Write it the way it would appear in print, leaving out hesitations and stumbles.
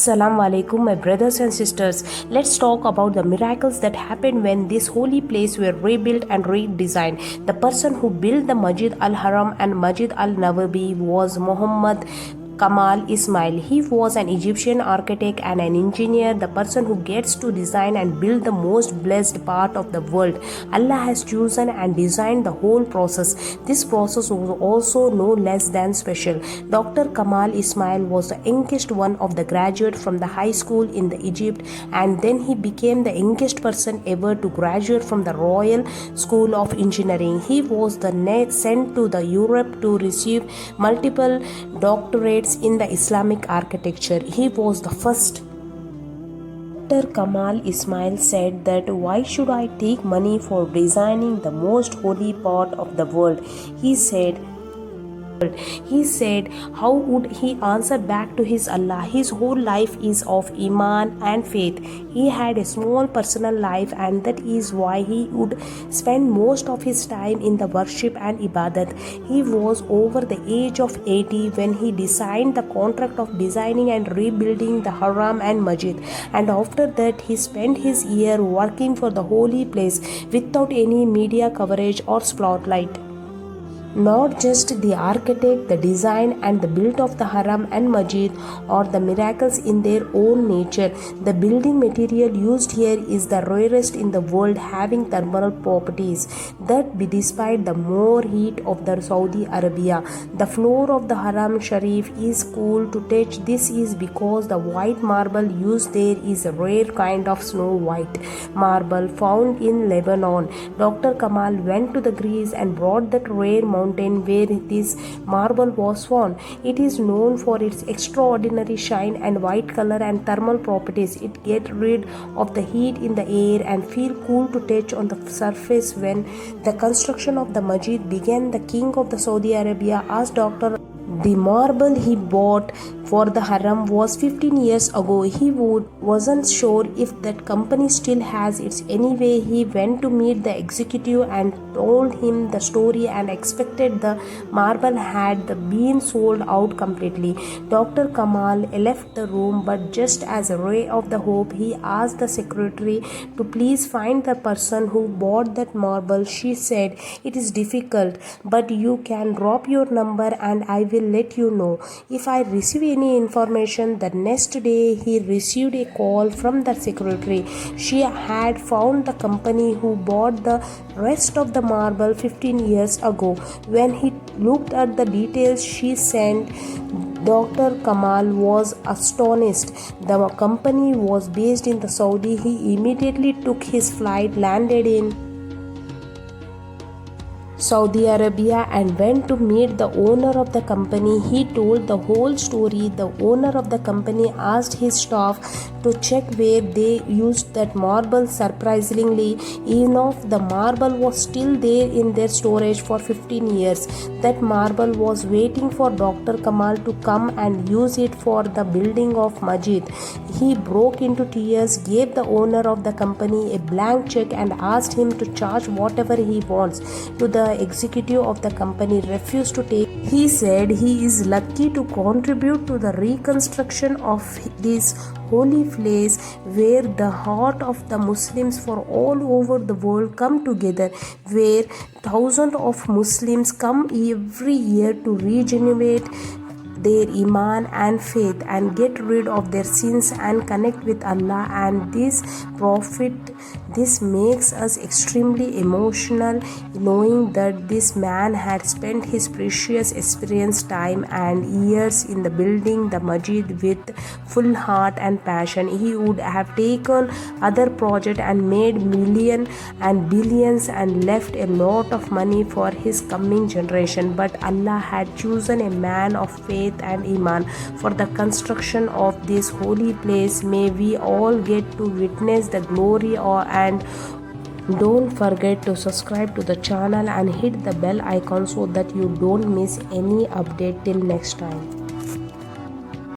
Assalamu alaikum, my brothers and sisters. Let's talk about the miracles that happened when this holy place were rebuilt and redesigned. The person who built the Masjid al-Haram and Masjid al-Nabvi was Muhammad Kamal Ismail. He was an Egyptian architect and an engineer, the person who gets to design and build the most blessed part of the world. Allah has chosen and designed the whole process. This process was also no less than special. Dr. Kamal Ismail was the youngest one of the graduate from the high school in the Egypt, and then he became the youngest person ever to graduate from the Royal School of Engineering. He was the next sent to the Europe to receive multiple doctorates in the Islamic architecture. He was the first. Dr. Kamal Ismail said that why should I take money for designing the most holy part of the world? He said, how would he answer back to his Allah? His whole life is of Iman and faith. He had a small personal life, and that is why he would spend most of his time in the worship and ibadat. He was over the age of 80 when he signed the contract of designing and rebuilding the Haram and Masjid, and after that he spent his year working for the holy place without any media coverage or spotlight. Not just the architect, the design and the build of the Haram and Masjid are the miracles in their own nature. The building material used here is the rarest in the world, having thermal properties that despite the more heat of the Saudi Arabia. The floor of the Haram Sharif is cool to touch. This is because the white marble used there is a rare kind of snow white marble found in Lebanon. Dr. Kamal went to the Greece and brought that rare mountain where this marble was found. It is known for its extraordinary shine and white color and thermal properties. It gets rid of the heat in the air and feel cool to touch on the surface. When the construction of the Masjid began, the king of the Saudi Arabia asked Dr. The marble he bought for the Haram was 15 years ago. He wasn't sure if that company still has it. Anyway, he went to meet the executive and told him the story and expected the marble had been sold out completely. Dr. Kamal left the room, but just as a ray of the hope, he asked the secretary to please find the person who bought that marble. She said, "It is difficult, but you can drop your number and I will let you know if I receive any information." The next day he received a call from the secretary. She had found the company who bought the rest of the marble 15 years ago. When he looked at the details she sent, Dr. Kamal was astonished. The company was based in the Saudi. He immediately took his flight, landed in Saudi Arabia and went to meet the owner of the company. He told the whole story. The owner of the company asked his staff to check where they used that marble. Surprisingly enough, the marble was still there in their storage for 15 years. That marble was waiting for Dr. Kamal to come and use it for the building of Masjid. He broke into tears, gave the owner of the company a blank check and asked him to charge whatever he wants. To the executive of the company refused to take. He said he is lucky to contribute to the reconstruction of this holy place where the heart of the Muslims for all over the world come together, where thousands of Muslims come every year to regenerate their Iman and faith and get rid of their sins and connect with Allah and this makes us extremely emotional, knowing that this man had spent his precious experience, time and years in the building the Masjid with full heart and passion. He would have taken other projects and made millions and billions and left a lot of money for his coming generation, but Allah had chosen a man of faith and Iman for the construction of this holy place. May we all get to witness the glory and don't forget to subscribe to the channel and hit the bell icon so that you don't miss any update. Till next time.